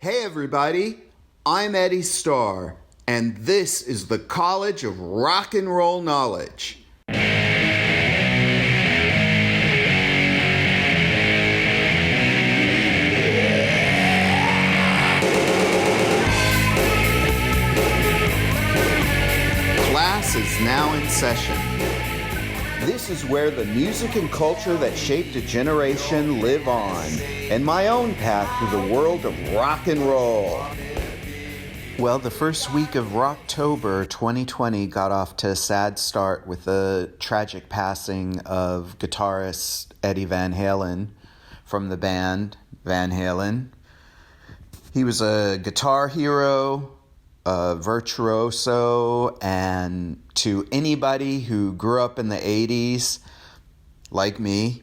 Hey everybody, I'm Eddie Starr, and this is the College of Rock and Roll Knowledge. Class is now in session. This is where the music and culture that shaped a generation live on, and my own path through the world of rock and roll. Well, the first week of Rocktober 2020 got off to a sad start with the tragic passing of guitarist Eddie Van Halen from the band Van Halen. He was a guitar hero, a virtuoso, and to anybody who grew up in the 80s, like me,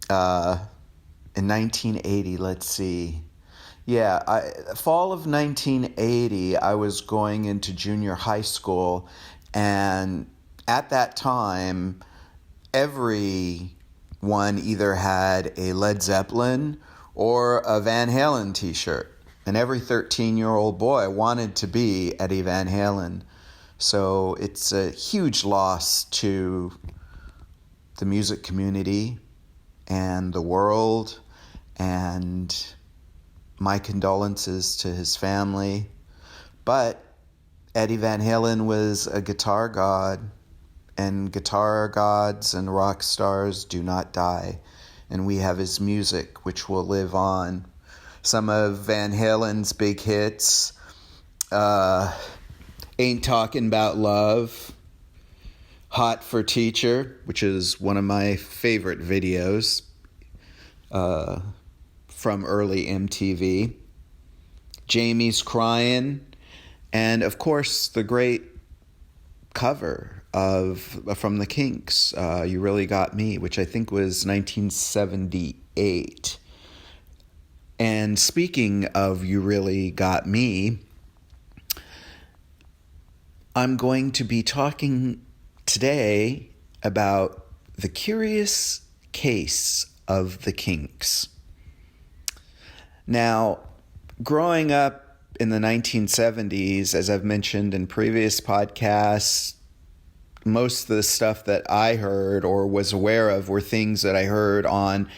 in 1980, let's see. Fall of 1980, I was going into junior high school, and at that time, everyone either had a Led Zeppelin or a Van Halen t-shirt. And every 13-year-old boy wanted to be Eddie Van Halen. So it's a huge loss to the music community and the world, and my condolences to his family. But Eddie Van Halen was a guitar god, and guitar gods and rock stars do not die. And we have his music, which will live on. Some of Van Halen's big hits, Ain't Talking About Love, Hot for Teacher, which is one of my favorite videos from early MTV, Jamie's Crying, and of course the great cover from the Kinks, You Really Got Me, which I think was 1978. And speaking of You Really Got Me, I'm going to be talking today about the curious case of the Kinks. Now, growing up in the 1970s, as I've mentioned in previous podcasts, most of the stuff that I heard or was aware of were things that I heard on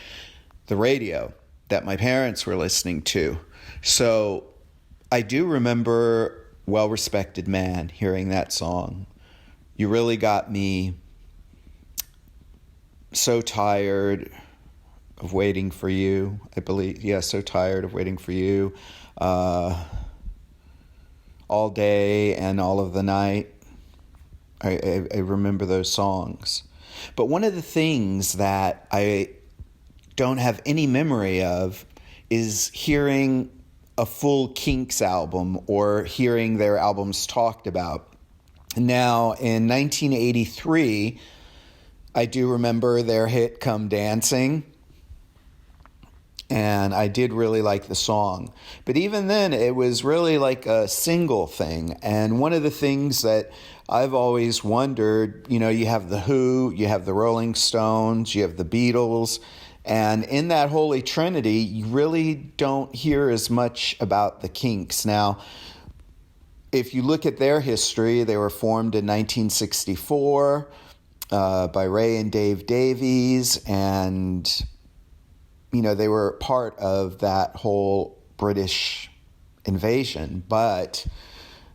the radio that my parents were listening to. So I do remember Well-Respected Man, hearing that song. You Really Got Me. So Tired of Waiting for You, I believe. Yeah, So Tired of Waiting for You. All Day and All of the Night. I remember those songs. But one of the things that I don't have any memory of is hearing a full Kinks album or hearing their albums talked about. Now, in 1983, I do remember their hit Come Dancing, and I did really like the song. But even then, it was really like a single thing. And one of the things that I've always wondered, you have the Who, you have the Rolling Stones, you have the Beatles, and in that holy trinity, you really don't hear as much about the Kinks. Now, if you look at their history, they were formed in 1964 by Ray and Dave Davies, and, they were part of that whole British invasion. But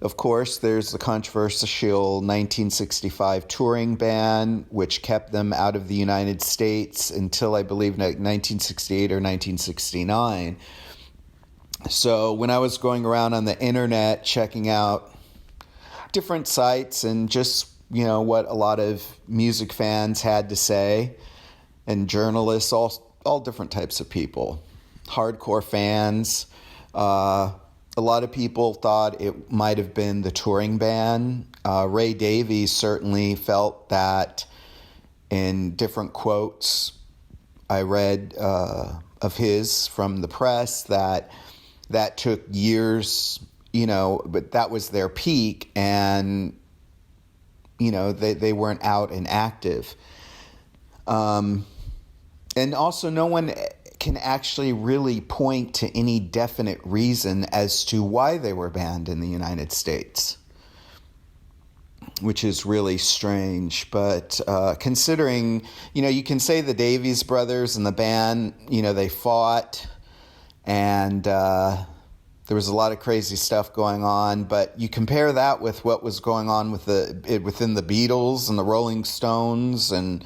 of course, there's the controversial 1965 touring ban, which kept them out of the United States until, I believe, 1968 or 1969. So when I was going around on the internet checking out different sites and just, what a lot of music fans had to say, and journalists, all different types of people, hardcore fans, a lot of people thought it might have been the touring ban. Ray Davies certainly felt that in different quotes I read of his from the press that took years, but that was their peak, and, they weren't out and active. And also no one can actually really point to any definite reason as to why they were banned in the United States, which is really strange. But considering, you can say the Davies brothers and the band, they fought, and there was a lot of crazy stuff going on, but you compare that with what was going on within the Beatles and the Rolling Stones and,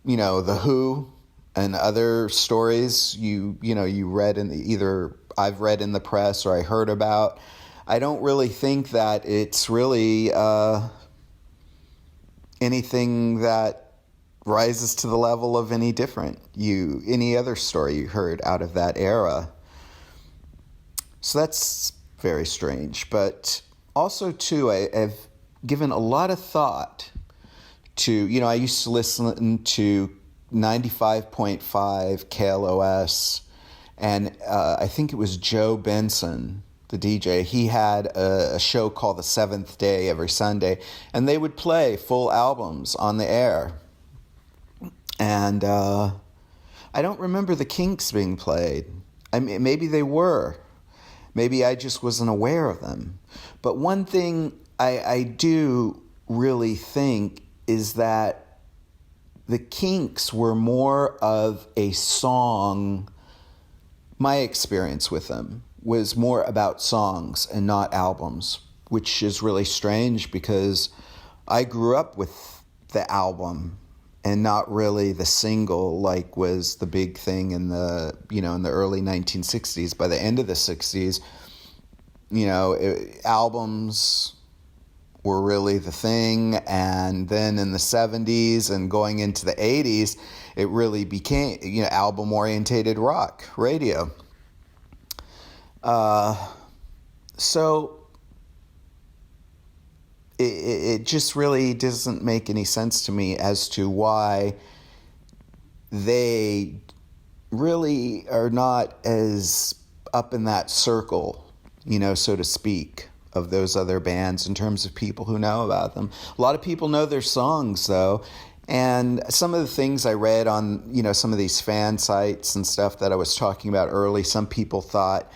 the Who and other stories you read either I've read in the press or I heard about. I don't really think that it's really anything that rises to the level of any other story you heard out of that era. So that's very strange. But also, too, I've given a lot of thought to, I used to listen to 95.5 KLOS, and I think it was Joe Benson, the DJ. He had a show called The Seventh Day every Sunday, and they would play full albums on the air. And I don't remember the Kinks being played. I mean, maybe they were. Maybe I just wasn't aware of them. But one thing I do really think is that the Kinks were more of a song. My experience with them was more about songs and not albums, which is really strange because I grew up with the album and not really the single like was the big thing in the early 1960s. By the end of the 60s, albums were really the thing, and then in the 70s and going into the 80s, it really became, album-orientated rock radio. So it just really doesn't make any sense to me as to why they really are not as up in that circle, so to speak, of those other bands in terms of people who know about them. A lot of people know their songs, though, and some of the things I read on, some of these fan sites and stuff that I was talking about early, some people thought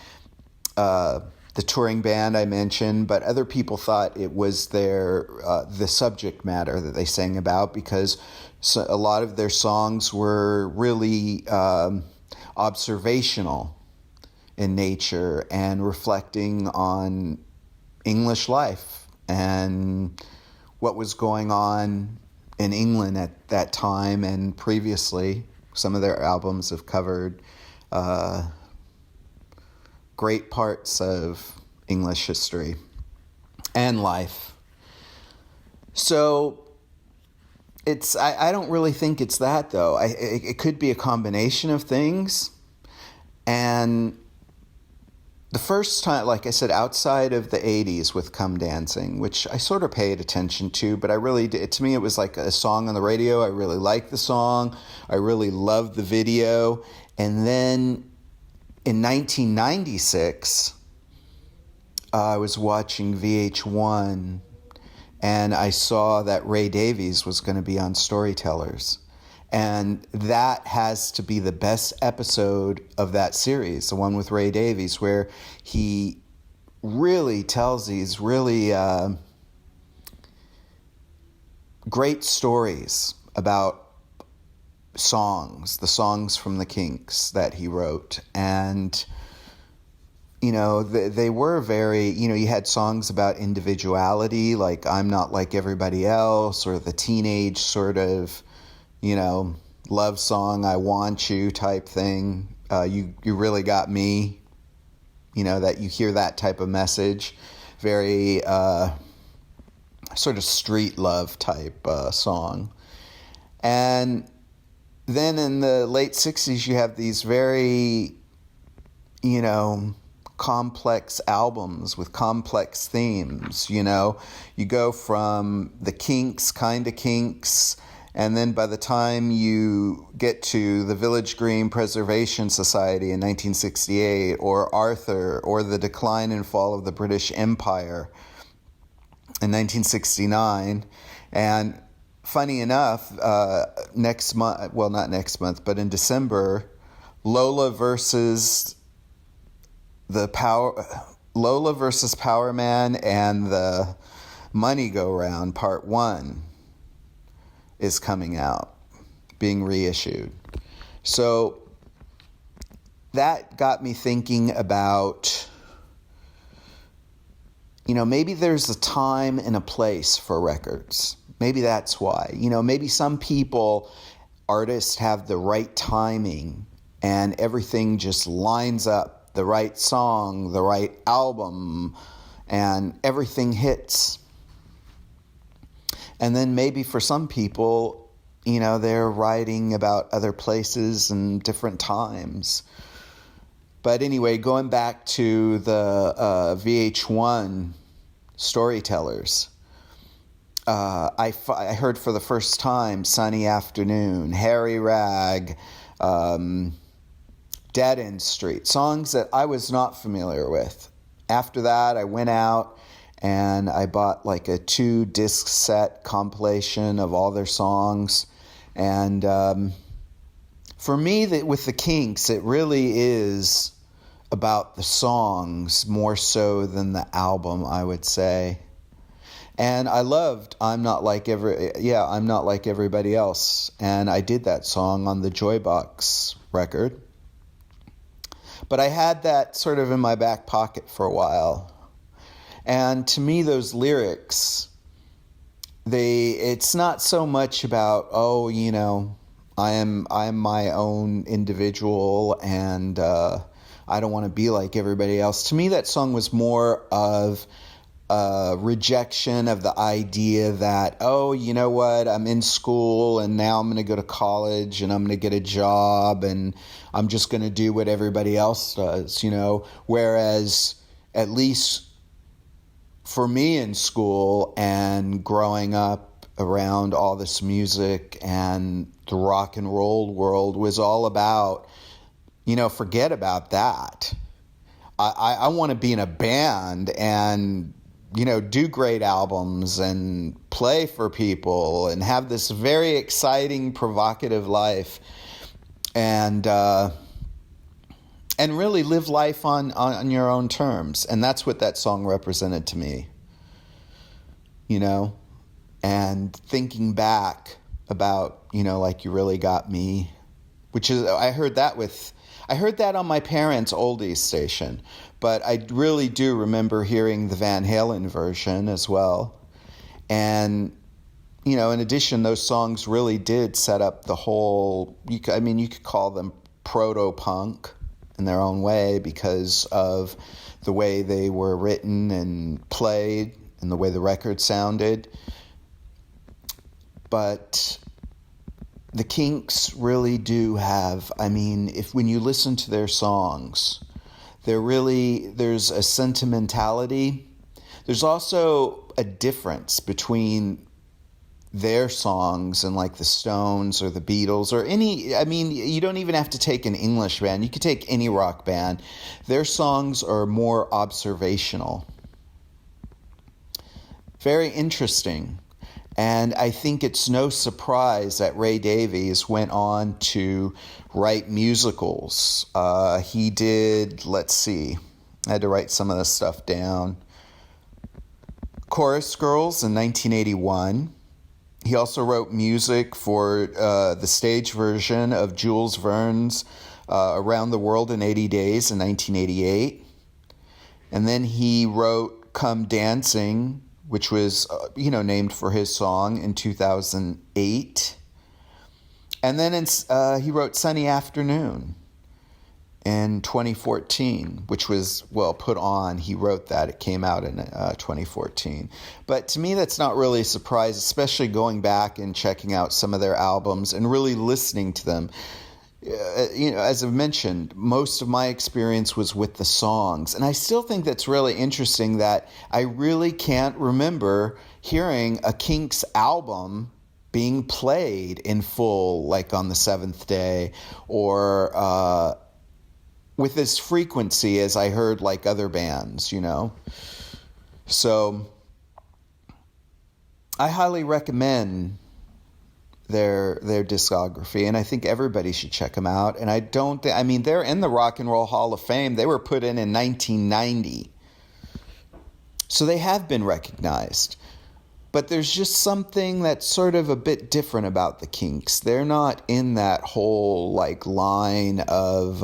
the touring band I mentioned, but other people thought it was the subject matter that they sang about, because a lot of their songs were really observational in nature and reflecting on English life and what was going on in England at that time and previously. Some of their albums have covered great parts of English history and life. So I don't really think it's that, though. It could be a combination of things. And the first time, like I said, outside of the 80s with Come Dancing, which I sort of paid attention to, but I really did. To me, it was like a song on the radio. I really liked the song. I really loved the video. And then in 1996, I was watching VH1, and I saw that Ray Davies was going to be on Storytellers. And that has to be the best episode of that series, the one with Ray Davies, where he really tells these really great stories about songs, the songs from the Kinks that he wrote. And, they were very, you had songs about individuality, like I'm Not Like Everybody Else, or the teenage sort of, love song, I Want You type thing. You really got me, that you hear that type of message. Very sort of street love type song. And then in the late 60s, you have these very, complex albums with complex themes. You go from the Kinks, kind of Kinks, and then by the time you get to the Village Green Preservation Society in 1968, or Arthur, or the Decline and Fall of the British Empire in 1969, and funny enough, next month, well, not next month, but in December, Lola versus Power Man and the Money Go Round Part 1 is coming out, being reissued. So that got me thinking about, maybe there's a time and a place for records. Maybe that's why. Maybe some artists have the right timing and everything just lines up, the right song, the right album, and everything hits. And then maybe for some people, they're writing about other places and different times. But anyway, going back to the VH1 storytellers, I heard for the first time Sunny Afternoon, Harry Rag, Dead End Street, songs that I was not familiar with. After that, I went out and I bought like a 2-disc set compilation of all their songs. And for me, with the Kinks, it really is about the songs more so than the album, I would say. And I loved I'm Not Like Everybody Else. And I did that song on the JoyBox record. But I had that sort of in my back pocket for a while. And to me, those lyrics, it's not so much about, I am my own individual and I don't want to be like everybody else. To me, that song was more of rejection of the idea that, you know what, I'm in school and now I'm going to go to college and I'm going to get a job and I'm just going to do what everybody else does, whereas at least for me in school and growing up around all this music and the rock and roll world was all about, forget about that. I want to be in a band and do great albums and play for people and have this very exciting, provocative life and really live life on your own terms. And that's what that song represented to me, and thinking back about, like You Really Got Me, which is, I heard that on my parents' oldies station, but I really do remember hearing the Van Halen version as well. And, in addition, those songs really did set up the whole, you could call them proto-punk in their own way because of the way they were written and played and the way the record sounded. But the Kinks really do have, when you listen to their songs, there's a sentimentality. There's also a difference between their songs and like the Stones or the Beatles or you don't even have to take an English band. You could take any rock band. Their songs are more observational. Very interesting. And I think it's no surprise that Ray Davies went on to write musicals. He did, let's see, I had to write some of this stuff down. Chorus Girls in 1981. He also wrote music for the stage version of Jules Verne's Around the World in 80 Days in 1988. And then he wrote Come Dancing, which was, named for his song in 2008. And then he wrote Sunny Afternoon in 2014, which was, put on. He wrote that. It came out in 2014. But to me, that's not really a surprise, especially going back and checking out some of their albums and really listening to them. As I've mentioned, most of my experience was with the songs. And I still think that's really interesting that I really can't remember hearing a Kinks album being played in full, like on the seventh day, or with this frequency as I heard like other bands, So I highly recommend their discography, and I think everybody should check them out. And I mean, they're in the Rock and Roll Hall of Fame. They were put in 1990. So they have been recognized. But there's just something that's sort of a bit different about the Kinks. They're not in that whole like line of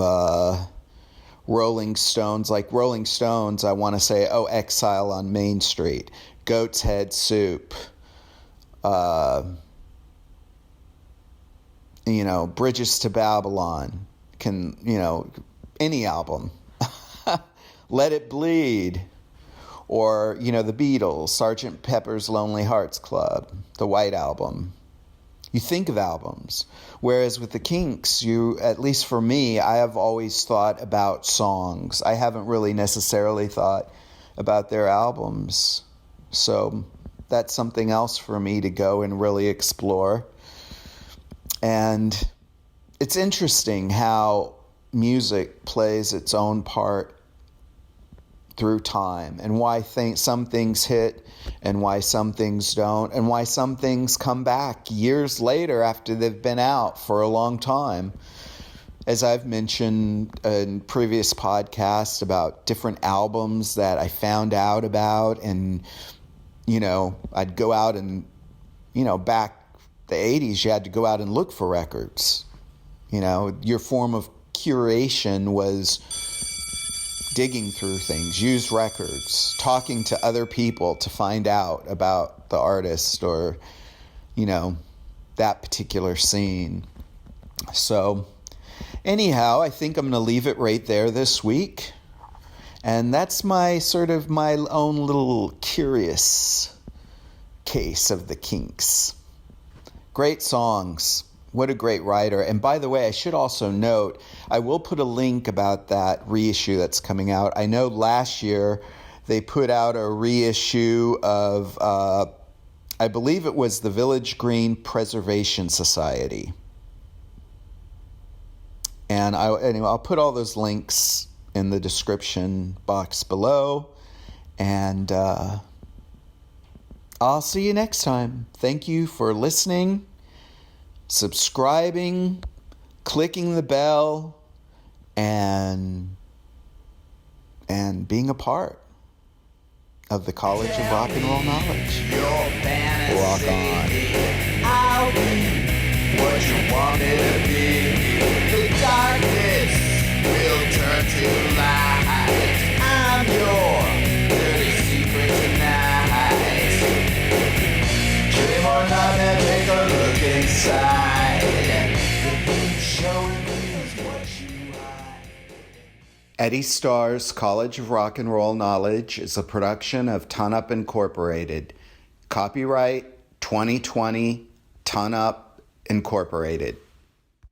Rolling Stones. Like Rolling Stones, I want to say, Exile on Main Street, Goat's Head Soup, Bridges to Babylon, any album. Let It Bleed. Or, the Beatles, Sgt. Pepper's Lonely Hearts Club, the White Album. You think of albums. Whereas with the Kinks, at least for me, I have always thought about songs. I haven't really necessarily thought about their albums. So that's something else for me to go and really explore. And it's interesting how music plays its own part through time, and why some things hit and why some things don't, and why some things come back years later after they've been out for a long time. As I've mentioned in previous podcasts about different albums that I found out about, and I'd go out and back the 80s, you had to go out and look for records. Your form of curation was digging through things, used records, talking to other people to find out about the artist or, that particular scene. So anyhow, I think I'm going to leave it right there this week. And that's my own little curious case of the Kinks. Great songs. What a great writer. And by the way, I should also note, I will put a link about that reissue that's coming out. I know last year they put out a reissue of, I believe it was the Village Green Preservation Society. And I'll put all those links in the description box below. And I'll see you next time. Thank you for listening, subscribing, clicking the bell, and being a part of the College of Rock and Roll Knowledge. Rock on. I'll be what you want me to be. The darkness will turn to light. I'm your dirty secret tonight. Dream or not, then take a look inside. The Peepshow reveals what you hide. Eddie Starr's College of Rock and Roll Knowledge is a production of Ton Up Incorporated. Copyright 2020 Ton Up Incorporated.